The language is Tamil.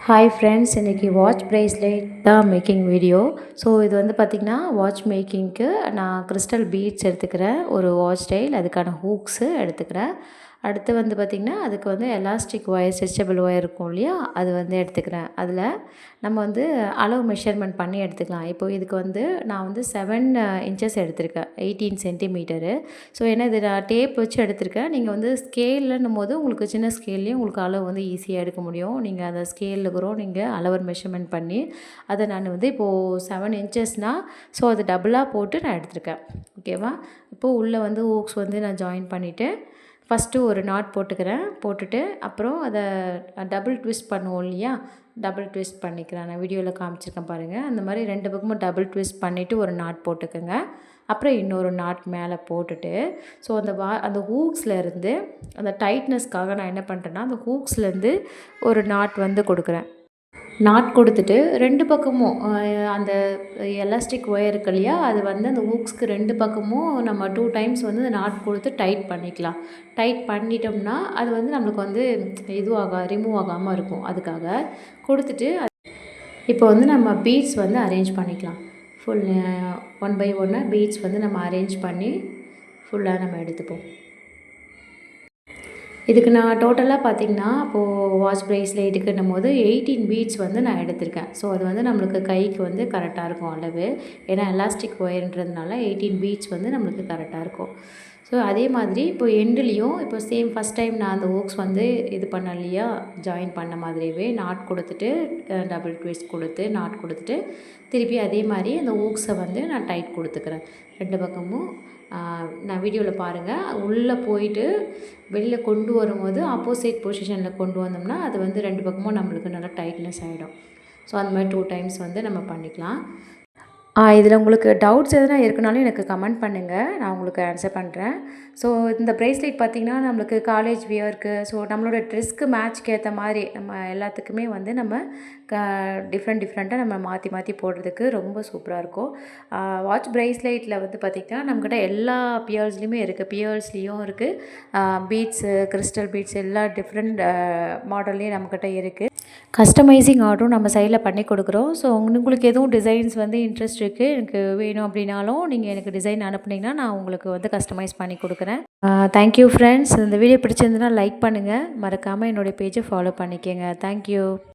ஹாய் ஃப்ரெண்ட்ஸ், இன்றைக்கி வாட்ச் ப்ரேஸ்லெட் தான் மேக்கிங் வீடியோ. ஸோ இது வந்து பார்த்திங்கன்னா வாட்ச் மேக்கிங்க்கு நான் கிறிஸ்டல் பீட்ஸ் எடுத்துக்கிறேன், ஒரு வாட்ச் ஸ்டைல் அதுக்கான ஹூக்ஸு எடுத்துக்கிறேன். அடுத்து வந்து பார்த்திங்கன்னா அதுக்கு வந்து எலாஸ்டிக் ஒயர், ஸ்ட்ரெச்சபிள் ஒயர் இருக்கும் இல்லையா, அது வந்து எடுத்துக்கிறேன். அதில் நம்ம வந்து அளவு மெஷர்மெண்ட் பண்ணி எடுத்துக்கலாம். இப்போது இதுக்கு வந்து நான் வந்து 7 இன்ச்சஸ் எடுத்திருக்கேன், 18 சென்டிமீட்டரு. ஸோ ஏன்னா இது நான் டேப் வச்சு எடுத்திருக்கேன். நீங்கள் வந்து ஸ்கேல்னும் போது உங்களுக்கு சின்ன ஸ்கேல்லையும் உங்களுக்கு அளவு வந்து ஈஸியாக எடுக்க முடியும். நீங்கள் அந்த ஸ்கேலில் கூட நீங்கள் அளவு மெஷர்மெண்ட் பண்ணி அதை நான் வந்து இப்போது 7 இன்ச்சஸ்னால் ஸோ அது டபுளாக போட்டு நான் எடுத்திருக்கேன். ஓகேவா? இப்போது உள்ளே வந்து ஹூக்ஸ் வந்து நான் ஜாயின் பண்ணிவிட்டு ஃபஸ்ட்டு ஒரு நாட் போட்டுக்கிறேன். போட்டுட்டு அப்புறம் அதை டபுள் ட்விஸ்ட் பண்ணுவோம் இல்லையா, டபுள் ட்விஸ்ட் பண்ணிக்கிறேன். நான் வீடியோவில் காமிச்சிருக்கேன் பாருங்கள். அந்த மாதிரி 2 பக்கமும் டபுள் ட்விஸ்ட் பண்ணிவிட்டு ஒரு நாட் போட்டுக்கோங்க. அப்புறம் இன்னொரு நாட் மேலே போட்டுட்டு ஸோ அந்த ஹூக்ஸ்லேருந்து அந்த டைட்னஸ்க்காக நான் என்ன பண்ணுறேன்னா அந்த ஹூக்ஸ்லேருந்து ஒரு நாட் வந்து கொடுக்குறேன். நாட் கொடுத்துட்டு 2 பக்கமும் அந்த எலாஸ்டிக் ஒயர் இருக்கு இல்லையா, அது வந்து அந்த ஹூக்ஸ்க்கு 2 பக்கமும் நம்ம 2 டைம்ஸ் வந்து அந்த நாட் கொடுத்து டைட் பண்ணிக்கலாம். டைட் பண்ணிட்டோம்னா அது வந்து நம்மளுக்கு வந்து ரிமூவ் ஆகாமல் இருக்கும். அதுக்காக கொடுத்துட்டு இப்போ வந்து நம்ம பீட்ஸ் வந்து அரேஞ்ச் பண்ணிக்கலாம். ஃபுல் 1 பை 1 பீட்ஸ் வந்து நம்ம அரேஞ்ச் பண்ணி ஃபுல்லாக நம்ம எடுத்துப்போம். இதுக்கு நான் டோட்டலாக பார்த்திங்கன்னா அப்போது வாட்ச் ப்ரேஸ்லெட்டுக்குன்னும் போது 18 பீட்ஸ் வந்து நான் எடுத்திருக்கேன். ஸோ அது வந்து நம்மளுக்கு கைக்கு வந்து கரெக்டாக இருக்கும் அளவு. ஏன்னா எலாஸ்டிக் ஒயர்ன்றதுனால 18 பீட்ஸ் வந்து நம்மளுக்கு கரெக்டாக இருக்கும். ஸோ அதே மாதிரி இப்போ எண்டுலேயும் இப்போ சேம் ஃபஸ்ட் டைம் நான் அந்த ஹூக்ஸ் வந்து இது பண்ணேன் இல்லையா, ஜாயின் பண்ண மாதிரியே நாட் கொடுத்துட்டு டபுள் ட்விஸ்ட் கொடுத்து நாட் கொடுத்துட்டு திருப்பி அதே மாதிரி அந்த ஹூக்ஸை வந்து நான் டைட் கொடுத்துக்கிறேன் 2 பக்கமும். நான் வீடியோவில் பாருங்கள். உள்ளே போயிட்டு வெளியில் கொண்டு வரும்போது ஆப்போசிட் பொசிஷனில் கொண்டு வந்தோம்னா அது வந்து 2 பக்கமும் நம்மளுக்கு நல்லா டைட்னஸ் ஆகிடும். ஸோ அந்த மாதிரி 2 டைம்ஸ் வந்து நம்ம பண்ணிக்கலாம். இதில் உங்களுக்கு டவுட்ஸ் எதனா இருக்குனாலும் எனக்கு கமெண்ட் பண்ணுங்கள், நான் உங்களுக்கு ஆன்சர் பண்ணுறேன். ஸோ இந்த ப்ரேஸ்லெட் பார்த்திங்கன்னா நம்மளுக்கு காலேஜ் வியர்க்கு, ஸோ நம்மளோட ட்ரெஸ்க்கு மேட்ச்க்கு ஏற்ற மாதிரி நம்ம எல்லாத்துக்குமே வந்து நம்ம டிஃப்ரெண்ட்டாக நம்ம மாற்றி மாற்றி போடுறதுக்கு ரொம்ப சூப்பராக இருக்கும். வாட்ச் ப்ரேஸ்லெட்டில் வந்து பார்த்திங்கன்னா நம்மக்கிட்ட எல்லா பியர்ஸ்லேயுமே இருக்குது. பியர்ஸ்லேயும் இருக்குது, பீட்ஸு, கிறிஸ்டல் பீட்ஸ் எல்லா டிஃப்ரெண்ட் மாடல்லையும் நம்மக்கிட்ட இருக்குது. கஸ்டமைசிங் ஆர்டரும் நம்ம சைடில் பண்ணி கொடுக்குறோம். ஸோ உங்களுக்கு எதுவும் டிசைன்ஸ் வந்து இன்ட்ரெஸ்ட் இருக்குது, எனக்கு வேணும் அப்படின்னாலும் நீங்கள் எனக்கு டிசைன் அனுப்புனீங்கன்னா நான் உங்களுக்கு வந்து கஸ்டமைஸ் பண்ணி கொடுக்குறேன். Thank you friends. இந்த வீடியோ பிடிச்சிருந்ததுன்னா லைக் பண்ணுங்கள், மறக்காமல் என்னுடைய பேஜை ஃபாலோ பண்ணிக்கோங்க. தேங்க்யூ.